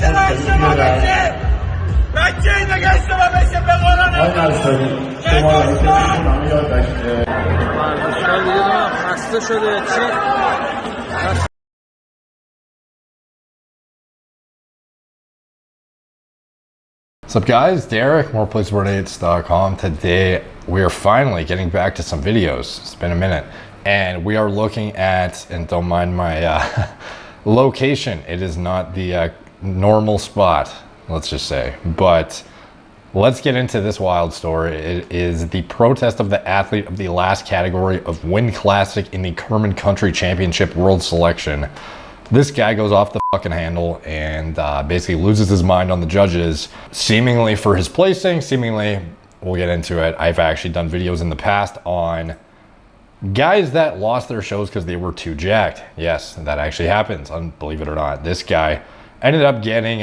What's up guys, Derek, moreplacewordates.com. Today we are finally getting back to some videos. It's been a minute and we are looking at, and don't mind my location, it is not the normal spot, let's just say, but let's get into this wild story. It is the protest of the athlete of the last category of Win Classic in the Kerman Country Championship World Selection. This guy goes off the fucking handle and basically loses his mind on the judges, seemingly for his placing, seemingly, we'll get into it. I've actually done videos in the past on guys that lost their shows because they were too jacked. Yes, that actually happens, believe it or not. This guy ended up getting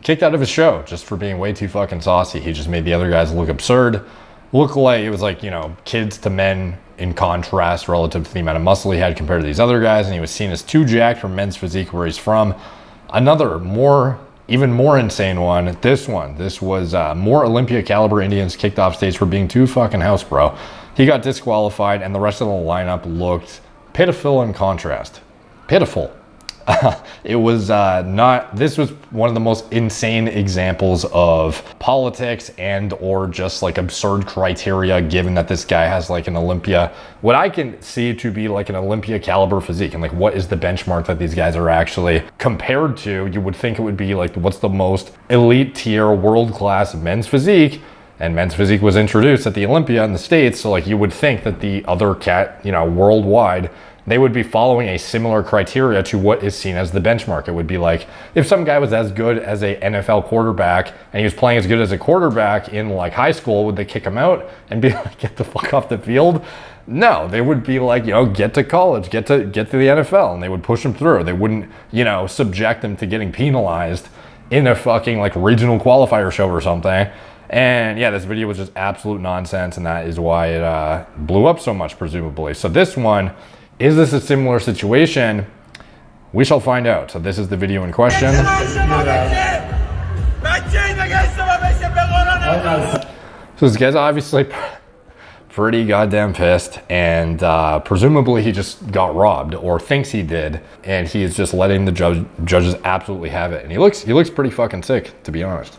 kicked out of his show just for being way too fucking saucy. He just made the other guys look absurd. Look like it was like, you know, kids to men in contrast relative to the amount of muscle he had compared to these other guys, and he was seen as too jacked for men's physique where he's from. Another even more insane one. This was more Olympia caliber Indians kicked off stage for being too fucking house bro. He got disqualified and the rest of the lineup looked pitiful in contrast. Pitiful. It was this was one of the most insane examples of politics and or just like absurd criteria, given that this guy has like an Olympia, what I can see to be like an Olympia caliber physique, and like what is the benchmark that these guys are actually compared to. You would think it would be like, what's the most elite tier world-class men's physique, and men's physique was introduced at the Olympia in the States, so like you would think that the other worldwide, they would be following a similar criteria to what is seen as the benchmark. It would be like if some guy was as good as a NFL quarterback and he was playing as good as a quarterback in like high school, would they kick him out and be like, get the fuck off the field? No, they would be like, get to college, get to the NFL, and they would push him through. They wouldn't, subject him to getting penalized in a fucking like regional qualifier show or something. And yeah, this video was just absolute nonsense, and that is why it blew up so much, presumably. So this one, is this a similar situation? We shall find out. So this is the video in question. So this guy's obviously pretty goddamn pissed, and presumably he just got robbed or thinks he did, and he is just letting the judges absolutely have it. And he looks pretty fucking sick, to be honest.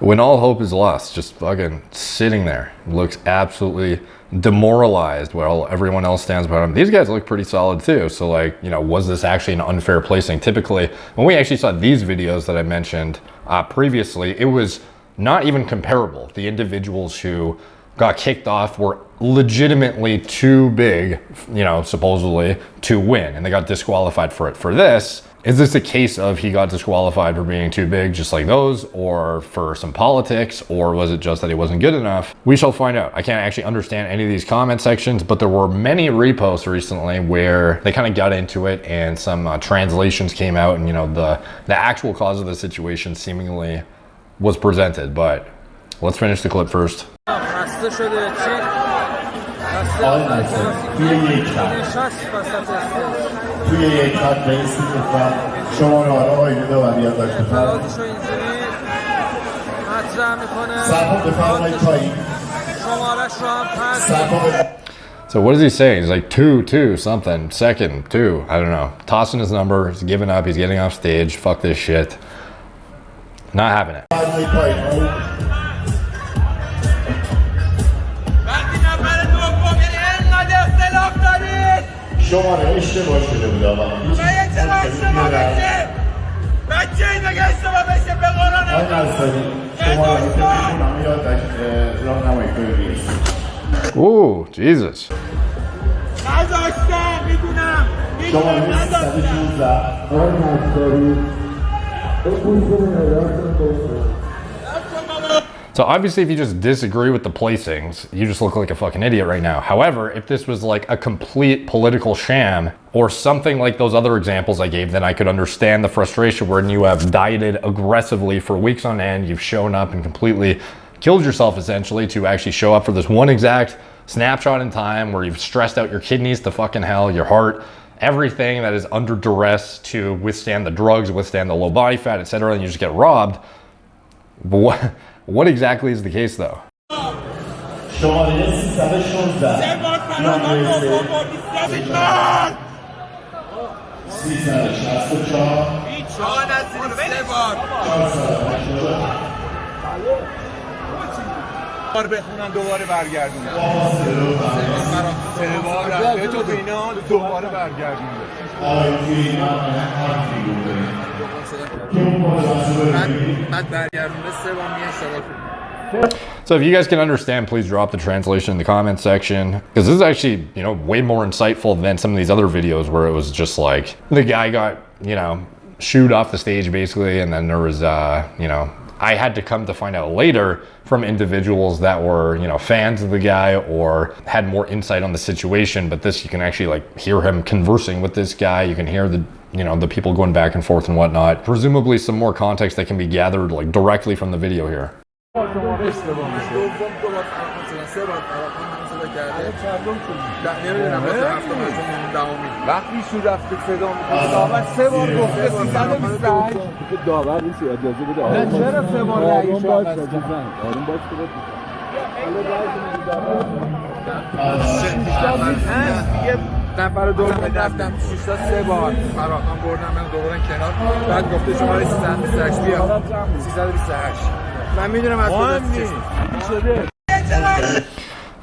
When all hope is lost, just fucking sitting there, looks absolutely demoralized while everyone else stands behind him. These guys look pretty solid too. So like, was this actually an unfair placing? Typically, when we actually saw these videos that I mentioned previously, it was not even comparable. The individuals who got kicked off were legitimately too big, supposedly, to win, and they got disqualified for it. For this, is this a case of he got disqualified for being too big, just like those, or for some politics, or was it just that he wasn't good enough? We shall find out. I can't actually understand any of these comment sections, but there were many reposts recently where they kind of got into it, and some translations came out, and the actual cause of the situation seemingly was presented. But let's finish the clip first. توی یک خط برسید و شما رو آقای داوریان داشت بفرمایید. سرپا بفرمایید پایین. So what is he saying? He's like two something, second, two, I don't know. Tossing his number, he's giving up, he's getting off stage, fuck this shit. Not having it. شماره اشتباه شده بود آقا. بچه این مگه اشتباه بشه به قرآن آقای نصاری شماره میتونم یاد راهنمایی کنید. Ooh, Jesus. نداشتم میدونم شماره 316 آقای نصاری So obviously if you just disagree with the placings, you just look like a fucking idiot right now. However, if this was like a complete political sham or something like those other examples I gave, then I could understand the frustration when you have dieted aggressively for weeks on end, you've shown up and completely killed yourself essentially to actually show up for this one exact snapshot in time where you've stressed out your kidneys to fucking hell, your heart, everything that is under duress to withstand the drugs, withstand the low body fat, etc., and you just get robbed. But what exactly is the case though? شماره 316 بخونم دوباره برگردونم سه بار رفته تو بینا دوباره برگردونم من برگردونده سه بار می اشتباه. So if you guys can understand, please drop the translation in the comment section, because this is actually, you know, way more insightful than some of these other videos where it was just like the guy got, you know, shooed off the stage basically, and then there was you know, I had to come to find out later from individuals that were, you know, fans of the guy or had more insight on the situation. But this, you can actually like hear him conversing with this guy. You can hear the, you know, the people going back and forth and whatnot. Presumably some more context that can be gathered like directly from the video here. وقتی ایشون رفته صدا میکنه داور سه بار گفته 328 داور نیست اجازه بده آروم باش چرا سه بار رئیس آروم باش یه نفر دور رفتم 6 تا سه بار فراخوان بردم من دوباره کنار بعد گفته شما 328 بیا 328 من میدونم از کجا شده.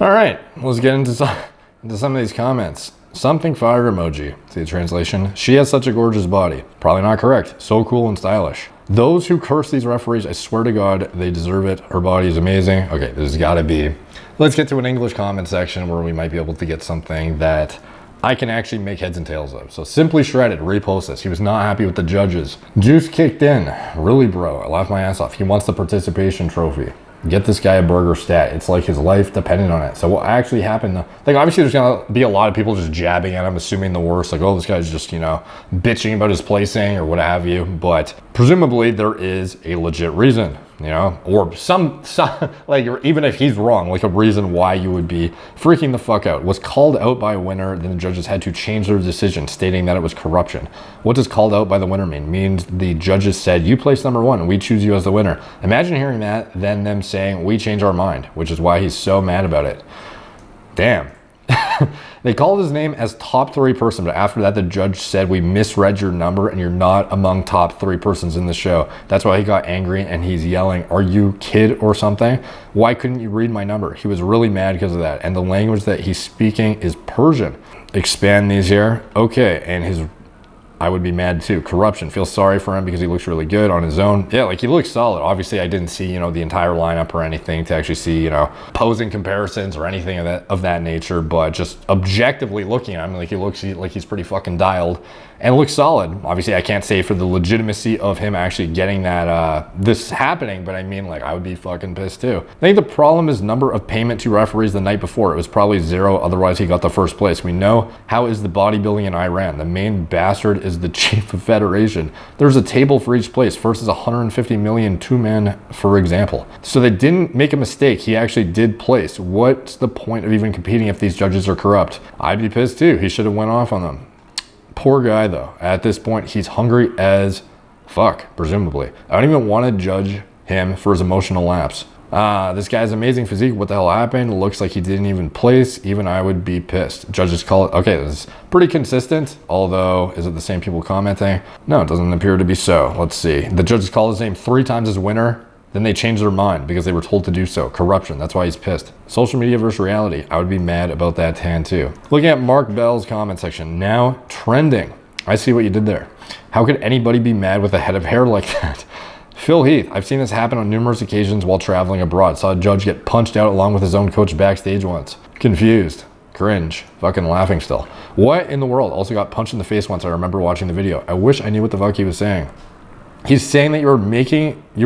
All right, let's get into some of these comments. Something fire emoji. See the translation? She has such a gorgeous body. Probably not correct. So cool and stylish. Those who curse these referees, I swear to God, they deserve it. Her body is amazing. Okay, this has got to be. Let's get to an English comment section where we might be able to get something that I can actually make heads and tails of. So Simply Shredded, repost this. He was not happy with the judges. Juice kicked in. Really, bro? I laughed my ass off. He wants the participation trophy. Get this guy a burger stat. It's like his life depended on it. So what actually happened, like obviously there's gonna be a lot of people just jabbing at him, assuming the worst, like, oh, this guy's just, you know, bitching about his placing or what have you. But presumably there is a legit reason, you know, or some like, even if he's wrong, like a reason why you would be freaking the fuck out. Was called out by a winner, then the judges had to change their decision, stating that it was corruption. What does called out by the winner mean? Means the judges said, you placed number one and we choose you as the winner. Imagine hearing that, then them saying, we change our mind, which is why he's so mad about it. Damn. They called his name as top 3 person, but after that the judge said, we misread your number and you're not among top 3 persons in the show. That's why he got angry and he's yelling, are you kid or something? Why couldn't you read my number? He was really mad because of that. And the language that he's speaking is Persian. Expand these here. Okay, and his, I would be mad too. Corruption. Feel sorry for him because he looks really good on his own. Yeah, like he looks solid. Obviously, I didn't see, you know, the entire lineup or anything to actually see, you know, posing comparisons or anything of that nature. But just objectively looking at him, like he looks like he's pretty fucking dialed and looks solid. Obviously, I can't say for the legitimacy of him actually getting that, this happening, but I mean, like, I would be fucking pissed too. I think the problem is number of payment to referees the night before. It was probably 0, otherwise he got the first place. We know how is the bodybuilding in Iran. The main bastard is the chief of federation. There's a table for each place. First is 150 million two-man, for example. So they didn't make a mistake. He actually did place. What's the point of even competing if these judges are corrupt? I'd be pissed too. He should have went off on them. Poor guy though. At this point, he's hungry as fuck, presumably. I don't even want to judge him for his emotional lapse. This guy's amazing physique. What the hell happened? Looks like he didn't even place. Even I would be pissed. Judges call it. Okay, this is pretty consistent. Although, is it the same people commenting? No, it doesn't appear to be so. Let's see. The judges call his name 3 times as winner. Then they changed their mind because they were told to do so. Corruption. That's why he's pissed. Social media versus reality. I would be mad about that tan too. Looking at Mark Bell's comment section. Now trending. I see what you did there. How could anybody be mad with a head of hair like that? Phil Heath. I've seen this happen on numerous occasions while traveling abroad. Saw a judge get punched out along with his own coach backstage once. Confused. Cringe. Fucking laughing still. What in the world? Also got punched in the face once. I remember watching the video. I wish I knew what the fuck he was saying. He's saying that you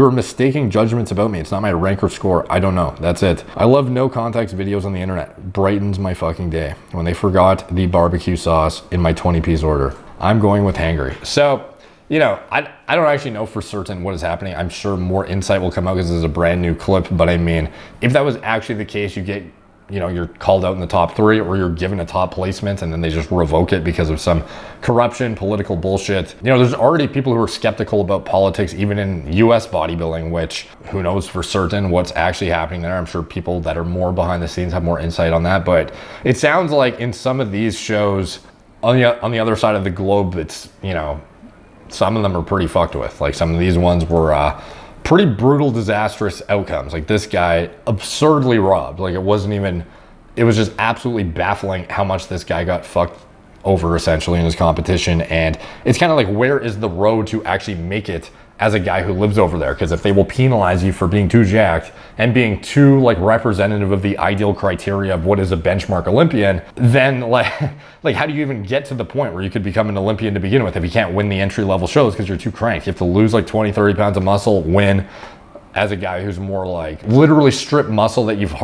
were mistaking judgments about me. It's not my rank or score. I don't know. That's it. I love no context videos on the internet. Brightens my fucking day. When they forgot the barbecue sauce in my 20-piece order. I'm going with hangry. So, you know, I don't actually know for certain what is happening. I'm sure more insight will come out because this is a brand new clip. But I mean, if that was actually the case, you get you know, you're called out in the top 3 or you're given a top placement and then they just revoke it because of some corruption, political bullshit. You know, there's already people who are skeptical about politics, even in US bodybuilding, which who knows for certain what's actually happening there. I'm sure people that are more behind the scenes have more insight on that, but it sounds like in some of these shows on the other side of the globe, it's, you know, some of them are pretty fucked with. Like some of these ones were pretty brutal, disastrous outcomes. Like this guy absurdly robbed. Like it was just absolutely baffling how much this guy got fucked over essentially in his competition. And it's kind of like, where is the road to actually make it as a guy who lives over there? Because if they will penalize you for being too jacked and being too like representative of the ideal criteria of what is a benchmark Olympian, then like how do you even get to the point where you could become an Olympian to begin with if you can't win the entry level shows because you're too cranked? You have to lose like 20, 30 pounds of muscle, win, as a guy who's more like literally strip muscle that you've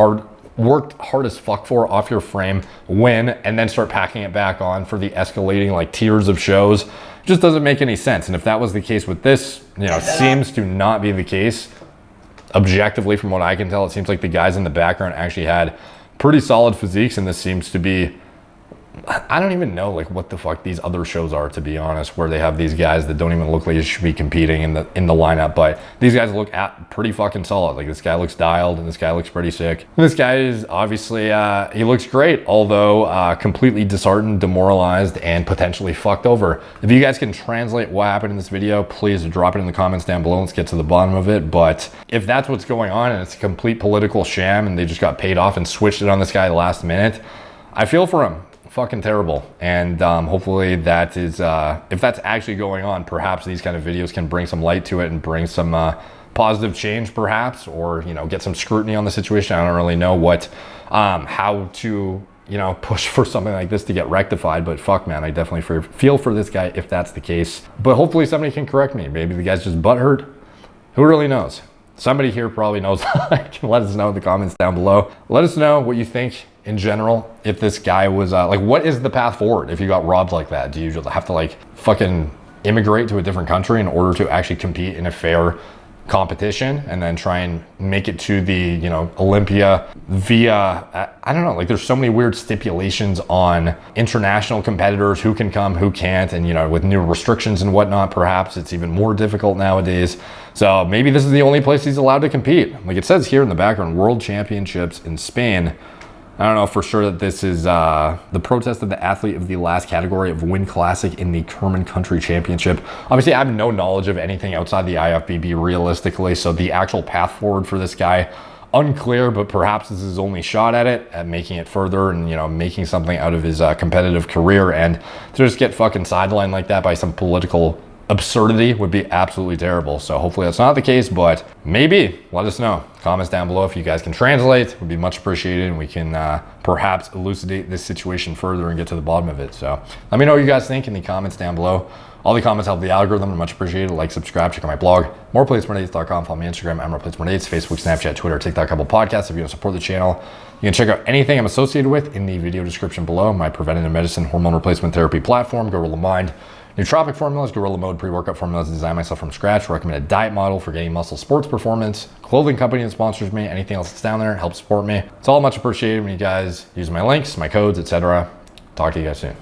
worked hard as fuck for off your frame, win, and then start packing it back on for the escalating like tiers of shows. Just doesn't make any sense. And if that was the case with this, you know, seems to not be the case. Objectively, from what I can tell, it seems like the guys in the background actually had pretty solid physiques, and this seems to be, I don't even know like what the fuck these other shows are, to be honest, where they have these guys that don't even look like they should be competing in the lineup, but these guys look pretty fucking solid. Like this guy looks dialed and this guy looks pretty sick. And this guy is obviously he looks great, although completely disheartened, demoralized, and potentially fucked over. If you guys can translate what happened in this video, please drop it in the comments down below. Let's get to the bottom of it. But if that's what's going on and it's a complete political sham and they just got paid off and switched it on this guy last minute, I feel for him. Fucking terrible. And hopefully that is if that's actually going on, perhaps these kind of videos can bring some light to it and bring some positive change perhaps, or you know, get some scrutiny on the situation. I don't really know what how to, you know, push for something like this to get rectified, but fuck man, I definitely feel for this guy if that's the case. But hopefully somebody can correct me. Maybe the guy's just butthurt. Who really knows? Somebody here probably knows. Let us know in the comments down below. Let us know what you think in general. If this guy was like, what is the path forward if you got robbed like that? Do you have to like fucking immigrate to a different country in order to actually compete in a fair competition and then try and make it to the, you know, Olympia via, I don't know, like there's so many weird stipulations on international competitors, who can come, who can't, and you know, with new restrictions and whatnot, perhaps it's even more difficult nowadays. So maybe this is the only place he's allowed to compete. Like it says here in the background, World Championships in Spain. I don't know for sure that this is the protest of the athlete of the last category of Win Classic in the Kerman Country Championship. Obviously, I have no knowledge of anything outside the IFBB realistically, so the actual path forward for this guy, unclear, but perhaps this is his only shot at it, at making it further and, you know, making something out of his competitive career. And to just get fucking sidelined like that by some political absurdity would be absolutely terrible. So hopefully that's not the case, but maybe. Let us know. Comments down below if you guys can translate, would be much appreciated, and we can perhaps elucidate this situation further and get to the bottom of it. So let me know what you guys think in the comments down below. All the comments help the algorithm and much appreciated. Like, subscribe, check out my blog, moreplates.com, follow me on Instagram, I'm moreplates, Facebook, Snapchat, Twitter, TikTok, Apple Podcasts. If you want to support the channel, you can check out anything I'm associated with in the video description below. My preventative medicine, hormone replacement therapy platform, Gorilla Mind, nootropic formulas, Gorilla Mode pre-workout formulas designed myself from scratch, recommended diet model for getting muscle sports performance, clothing company that sponsors me, anything else that's down there, helps support me. It's all much appreciated when you guys use my links, my codes, etc. Talk to you guys soon.